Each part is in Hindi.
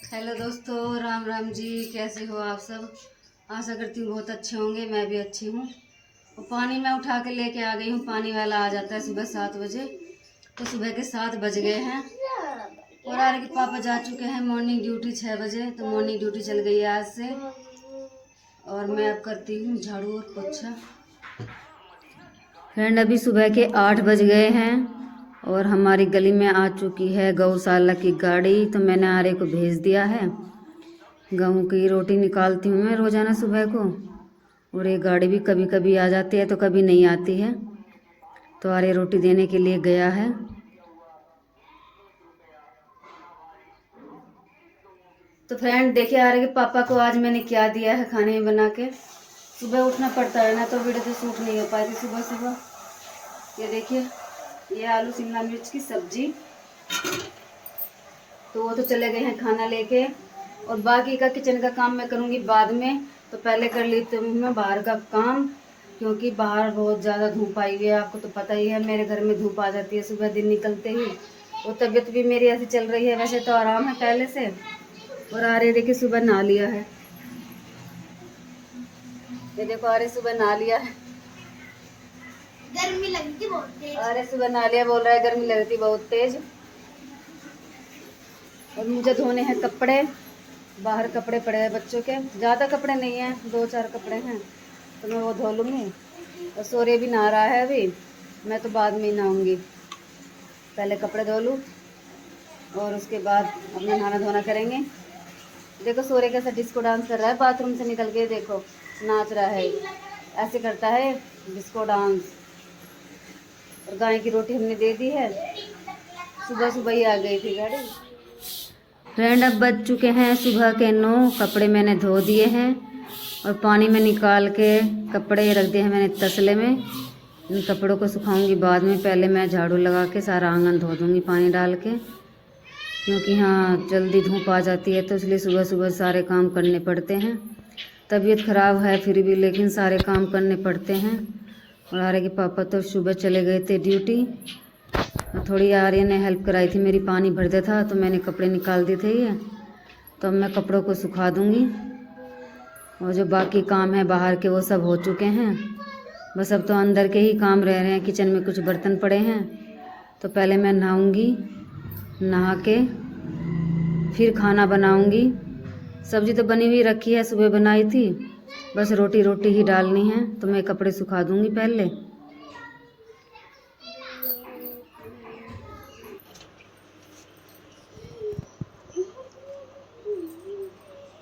हेलो दोस्तों, राम राम जी। कैसे हो आप सब? आशा करती हूँ बहुत अच्छे होंगे। मैं भी अच्छी हूँ। और पानी मैं उठा के लेके आ गई हूँ। पानी वाला आ जाता है सुबह 7 बजे। तो सुबह के 7 बज गए हैं और आरे के पापा जा चुके हैं मॉर्निंग ड्यूटी 6 बजे। तो मॉर्निंग ड्यूटी चल गई है आज से। और मैं अब करती हूँ झाड़ू और पोछा। फ्रेंड, अभी सुबह के 8 बज गए हैं और हमारी गली में आ चुकी है गौशाला की गाड़ी। तो मैंने आर्य को भेज दिया है। गेहूँ की रोटी निकालती हूँ मैं रोज़ाना सुबह को। और ये गाड़ी भी कभी कभी आ जाती है तो कभी नहीं आती है। तो आर्य रोटी देने के लिए गया है। तो फ्रेंड देखिए, आर्य के पापा को आज मैंने क्या दिया है खाने में बना के। सुबह उठना पड़ता है ना, तो वीडियो तो शूट नहीं हो पाती सुबह सुबह। ये देखिए, ये आलू शिमला मिर्च की सब्जी। तो वो तो चले गए हैं खाना लेके। और बाकी का किचन का काम मैं करूँगी बाद में। तो पहले कर लेती हूँ मैं बाहर का काम, क्योंकि बाहर बहुत ज़्यादा धूप आई हुई है। आपको तो पता ही है, मेरे घर में धूप आ जाती है सुबह दिन निकलते ही। और तबीयत भी मेरी ऐसी चल रही है, वैसे तो आराम है पहले से। और आर्य देखिए सुबह नहा लिया है। ये देखो, आर्य सुबह नहा लिया है। गर्मी लगती बहुत तेज। आर्य सुबह नहा लिया, बोल रहा है गर्मी लगती बहुत तेज। और मुझे धोने हैं कपड़े। बाहर कपड़े पड़े हैं बच्चों के, ज़्यादा कपड़े नहीं हैं, 2-4 कपड़े हैं। तो मैं वो धो लूँगी। और सूर्य भी नहा रहा है अभी। मैं तो बाद में ही नहाऊँगी। पहले कपड़े धो लूँ और उसके बाद अपना नहाना धोना करेंगे। देखो सूर्य कैसा डिस्को डांस कर रहा है बाथरूम से निकल के। देखो नाच रहा है, ऐसे करता है डिस्को डांस। और गाय की रोटी हमने दे दी है। सुबह सुबह ही आ गई थी गाड़ी। फ्रेंड, अब बज चुके हैं सुबह के 9। कपड़े मैंने धो दिए हैं और पानी में निकाल के कपड़े रख दिए हैं मैंने तसले में। इन कपड़ों को सुखाऊंगी बाद में। पहले मैं झाड़ू लगा के सारा आंगन धो दूंगी पानी डाल के, क्योंकि हाँ जल्दी धूप आ जाती है। तो इसलिए सुबह सुबह सारे काम करने पड़ते हैं। तबीयत ख़राब है फिर भी, लेकिन सारे काम करने पड़ते हैं। और आर्य के पापा तो सुबह चले गए थे ड्यूटी। थोड़ी आर्य ने हेल्प कराई थी मेरी, पानी भरता था तो मैंने कपड़े निकाल दिए थे ये। तो अब मैं कपड़ों को सुखा दूंगी। और जो बाकी काम है बाहर के वो सब हो चुके हैं। बस अब तो अंदर के ही काम रह रहे हैं। किचन में कुछ बर्तन पड़े हैं। तो पहले मैं नहाऊंगी, नहा के फिर खाना बनाऊंगी। सब्जी तो बनी हुई रखी है, सुबह बनाई थी। बस रोटी ही डालनी है। तो मैं कपड़े सुखा दूंगी पहले।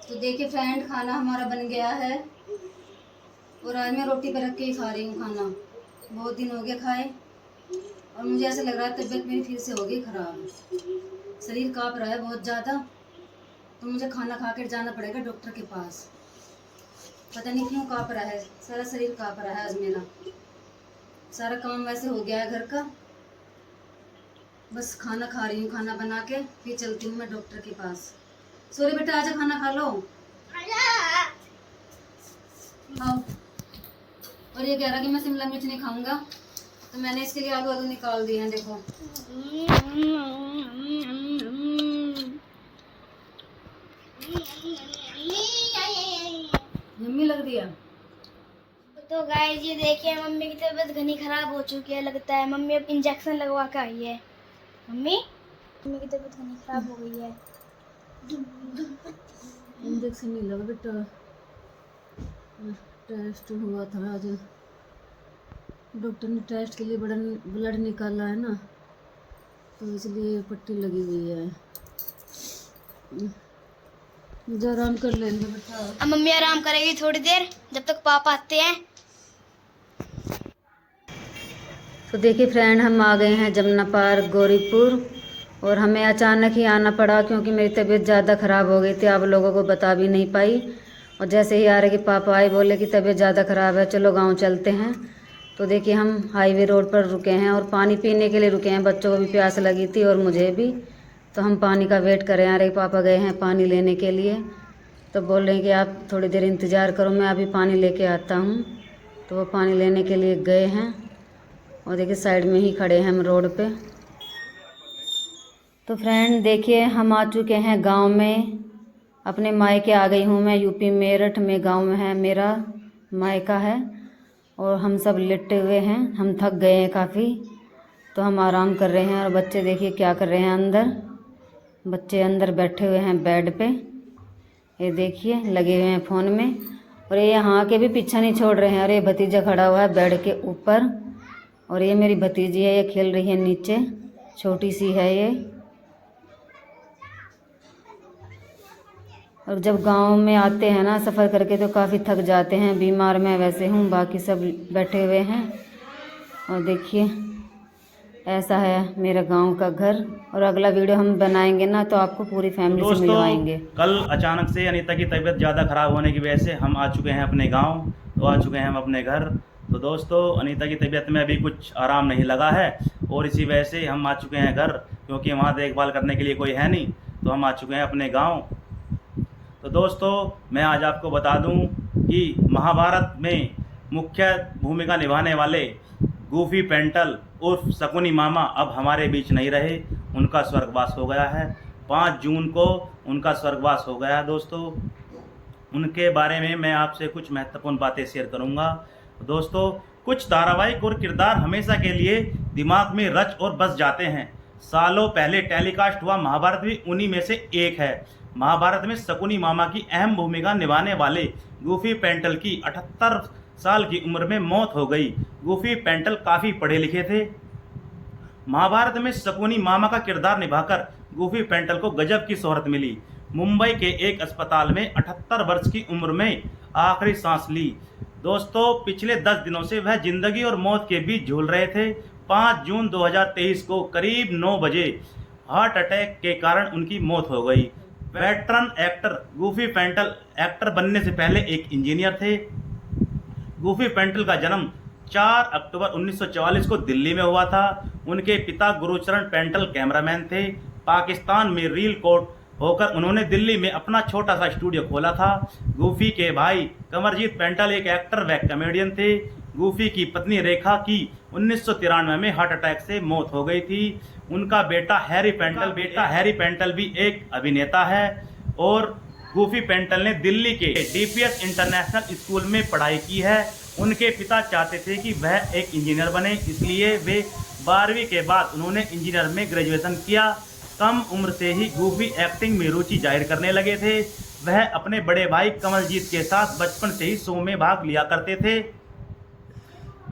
तो देखिए फ्रेंड, खाना हमारा बन गया है। और आज मैं रोटी पे रख के ही खा रही हूँ खाना। बहुत दिन हो गए खाए। और मुझे ऐसा लग रहा है तबीयत मेरी फिर से हो गई ख़राब। शरीर काँप रहा है बहुत ज़्यादा। तो मुझे खाना खा कर जाना पड़ेगा डॉक्टर के पास। पता नहीं क्यों काँप रहा है, सारा शरीर काँप रहा है आज मेरा। सारा काम वैसे हो गया है घर का। बस खाना खा रही हूँ, खाना बना के फिर चलती हूँ मैं डॉक्टर के पास। सॉरी बेटा, आजा खाना खा लो। हाँ। और ये कह रहा कि मैं शिमला मिर्च नहीं खाऊंगा, तो मैंने इसके लिए आलू निकाल दिए हैं। देखो यम्मी लग रही है। तो गाइस ये देखिए, मम्मी की तबीयत घनी खराब हो चुकी है लगता है। मम्मी अब इंजेक्शन लगवा के आई है। मम्मी की तबीयत घनी खराब हो गई है। इंजेक्शन नहीं लगा बेटा, टेस्ट हुआ था आज। डॉक्टर ने टेस्ट के लिए ब्लड निकाला है ना, तो इसलिए पट्टी लगी हुई है। मुझे आराम कर लेंगे बेटा। अब मम्मी आराम करेगी थोड़ी देर, जब तक पापा आते हैं। तो देखिए फ्रेंड, हम आ गए हैं जमुना पार्क गौरीपुर। और हमें अचानक ही आना पड़ा, क्योंकि मेरी तबीयत ज़्यादा ख़राब हो गई थी। आप लोगों को बता भी नहीं पाई। और जैसे ही आर्य के पापा आए, बोले कि तबीयत ज़्यादा ख़राब है, चलो गांव चलते हैं। तो देखिए हम हाईवे रोड पर रुके हैं और पानी पीने के लिए रुके हैं। बच्चों को भी प्यास लगी थी और मुझे भी। तो हम पानी का वेट कर रहे हैं। आर्य के पापा गए हैं पानी लेने के लिए। तो बोल रहे हैं कि आप थोड़ी देर इंतज़ार करो, मैं अभी पानी लेके आता हूँ। तो वो पानी लेने के लिए गए हैं। और देखिए साइड में ही खड़े हैं हम रोड पे। तो फ्रेंड देखिए, हम आ चुके हैं गांव में। अपने मायके आ गई हूँ मैं। यूपी मेरठ में गांव में है मेरा मायका है। और हम सब लेटे हुए हैं, हम थक गए हैं काफ़ी, तो हम आराम कर रहे हैं। और बच्चे देखिए क्या कर रहे हैं अंदर। बच्चे अंदर बैठे हुए हैं बेड पे, ये देखिए लगे हुए हैं फ़ोन में। और ये यहाँ के भी पीछा नहीं छोड़ रहे हैं। अरे भतीजा खड़ा हुआ है बेड के ऊपर, और ये मेरी भतीजी है, ये खेल रही है नीचे, छोटी सी है ये। और जब गांव में आते हैं ना सफ़र करके तो काफ़ी थक जाते हैं। बीमार मैं वैसे हूँ, बाकी सब बैठे हुए हैं। और देखिए ऐसा है मेरा गांव का घर। और अगला वीडियो हम बनाएंगे ना तो आपको पूरी फैमिली से दोस्तों, मिलवाएंगे। कल अचानक से अनीता की तबीयत ज़्यादा ख़राब होने की वजह से हम आ चुके हैं अपने गांव, तो आ चुके हैं हम अपने घर। तो दोस्तों, अनीता की तबीयत में अभी कुछ आराम नहीं लगा है और इसी वजह से हम आ चुके हैं घर, क्योंकि वहाँ देखभाल करने के लिए कोई है नहीं, तो हम आ चुके हैं अपने गाँव। तो दोस्तों, मैं आज आपको बता दूं कि महाभारत में मुख्य भूमिका निभाने वाले गूफी पेंटल उर्फ शकुनी मामा अब हमारे बीच नहीं रहे, उनका स्वर्गवास हो गया है। 5 जून को उनका स्वर्गवास हो गया है। दोस्तों, उनके बारे में मैं आपसे कुछ महत्वपूर्ण बातें शेयर करूंगा। दोस्तों, कुछ धारावाहिक और किरदार हमेशा के लिए दिमाग में रच और बस जाते हैं। सालों पहले टेलीकास्ट हुआ महाभारत भी उन्हीं में से एक है। महाभारत में शकुनी मामा की अहम भूमिका निभाने वाले गूफी पेंटल की 78 साल की उम्र में मौत हो गई। गूफी पेंटल काफ़ी पढ़े लिखे थे। महाभारत में शकुनी मामा का किरदार निभाकर गूफी पेंटल को गजब की शोहरत मिली। मुंबई के एक अस्पताल में 78 वर्ष की उम्र में आखिरी सांस ली। दोस्तों, पिछले 10 दिनों से वह जिंदगी और मौत के बीच झूल रहे थे। 5 जून 2023 को करीब 9 बजे हार्ट अटैक के कारण उनकी मौत हो गई। Veteran actor Goofy Paintal actor बनने से पहले एक इंजीनियर थे। गूफी पेंटल का जन्म 4 अक्टूबर 1944 को दिल्ली में हुआ था। उनके पिता गुरुचरण पेंटल कैमरामैन थे। पाकिस्तान में रील कोट होकर उन्होंने दिल्ली में अपना छोटा सा स्टूडियो खोला था। गूफी के भाई कमरजीत पेंटल एक एक्टर व कॉमेडियन थे। गूफी की पत्नी रेखा की 1993 में हार्ट अटैक से मौत हो गई थी। उनका बेटा हैरी पेंटल भी एक अभिनेता है। और गूफी पेंटल ने दिल्ली के डीपीएस इंटरनेशनल स्कूल में पढ़ाई की है। उनके पिता चाहते थे कि वह एक इंजीनियर बने, इसलिए वे 12वीं के बाद उन्होंने इंजीनियर में ग्रेजुएशन किया। कम उम्र से ही गूफी एक्टिंग में रुचि जाहिर करने लगे थे। वह अपने बड़े भाई कमलजीत के साथ बचपन से ही शो में भाग लिया करते थे।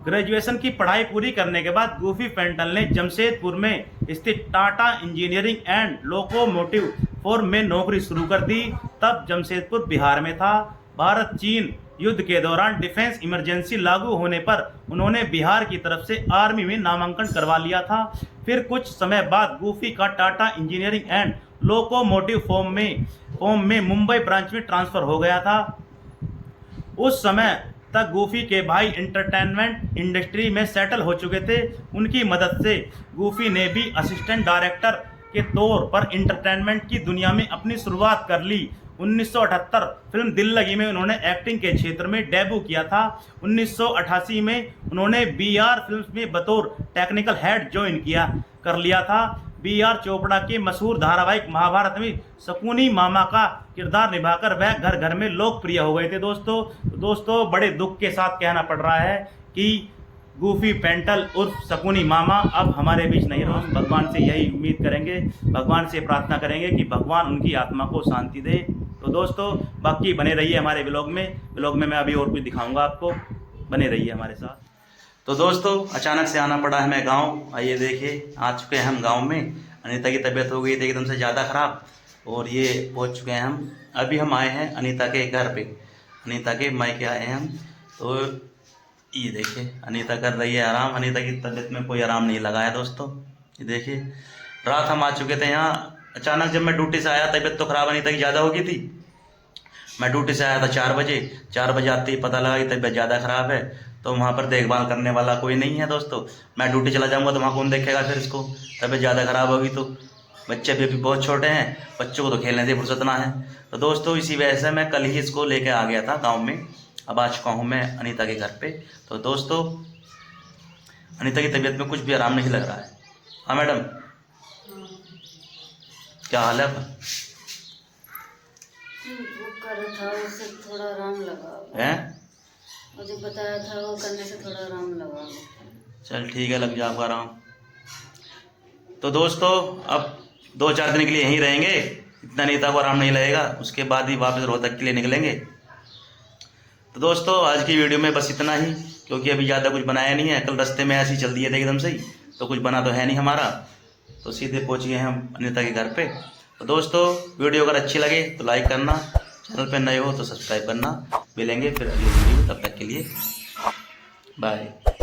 ग्रेजुएशन की पढ़ाई पूरी करने के बाद गूफी पेंटल ने जमशेदपुर में स्थित Tata engineering and locomotive form में नौकरी शुरू कर दी। तब जमशेदपुर बिहार में था। भारत चीन युद्ध के दौरान डिफेंस इमरजेंसी लागू होने पर उन्होंने बिहार की तरफ से आर्मी में नामांकन करवा लिया था। फिर कुछ समय बाद गूफी का Tata engineering and locomotive form में मुंबई ब्रांच में ट्रांसफर हो गया था। उस समय तक गूफी के भाई एंटरटेनमेंट इंडस्ट्री में सेटल हो चुके थे। उनकी मदद से गूफी ने भी असिस्टेंट डायरेक्टर के तौर पर एंटरटेनमेंट की दुनिया में अपनी शुरुआत कर ली। 1978 फिल्म दिल लगी में उन्होंने एक्टिंग के क्षेत्र में डेब्यू किया था। 1988 में उन्होंने बीआर फिल्म्स में बतौर टेक्निकल हेड ज्वाइन कर लिया था। बीआर चोपड़ा के मशहूर धारावाहिक महाभारत में शकुनी मामा का किरदार निभाकर वह घर घर में लोकप्रिय हो गए थे। दोस्तों, बड़े दुख के साथ कहना पड़ रहा है कि गूफी पेंटल उर्फ शकुनी मामा अब हमारे बीच नहीं रहे। हम भगवान से यही उम्मीद करेंगे, भगवान से प्रार्थना करेंगे कि भगवान उनकी आत्मा को शांति दे। तो दोस्तों, बाकी बने रहिए हमारे ब्लॉग में मैं अभी और कुछ दिखाऊंगा आपको, बने रहिए हमारे साथ। तो दोस्तों, अचानक से आना पड़ा है मैं गांव। आइए देखिए, आ चुके हैं हम गांव में। अनीता की तबीयत हो गई थी एकदम से ज़्यादा ख़राब और ये पहुंच चुके हैं हम। अभी हम आए हैं अनीता के घर पे, अनीता के मायके आए हैं हम। तो ये देखिए, अनीता कर रही है आराम। अनीता की तबीयत में कोई आराम नहीं लगा है दोस्तों। ये देखिए, रात हम आ चुके थे यहाँ। अचानक जब मैं ड्यूटी से आया, तबीयत तो ख़राब अनीता की ज़्यादा हो गई थी। मैं ड्यूटी से आया था 4 बजे। 4 बजे आते ही पता लगा कि तबीयत ज़्यादा ख़राब है, तो वहाँ पर देखभाल करने वाला कोई नहीं है दोस्तों। मैं ड्यूटी चला जाऊँगा तो वहाँ कौन देखेगा फिर इसको? तबीयत ज़्यादा ख़राब होगी तो। बच्चे भी अभी बहुत छोटे हैं, बच्चों को तो खेलने से फुर्सत ना है। तो दोस्तों, इसी वजह से मैं कल ही इसको लेके आ गया था गाँव में। अब आ चुका हूँ मैं अनीता के घर पे। तो दोस्तों, अनीता की तबीयत में कुछ भी आराम नहीं लग रहा है। हाँ मैडम, क्या हाल है? बुक कर रहा था, उससे थोड़ा आराम लगा। हैं? मुझे बताया था वो करने से थोड़ा आराम लगा। चल ठीक है, लग जाओगा आराम। तो दोस्तों अब 2-4 दिन के लिए यहीं रहेंगे, इतना अनीता को आराम नहीं लगेगा, उसके बाद ही वापस रोहतक के लिए निकलेंगे। तो दोस्तों आज की वीडियो में बस इतना ही, क्योंकि अभी ज़्यादा कुछ बनाया नहीं है। कल रास्ते में ऐसे ही चल दिए थे एकदम से ही, तो कुछ बना तो है नहीं हमारा, तो सीधे पहुँच गए हम अनीता के घर पे। तो दोस्तों वीडियो अगर अच्छी लगे तो लाइक करना, चैनल पर नए हो तो सब्सक्राइब करना। मिलेंगे फिर अगली वीडियो, तब तक के लिए बाय।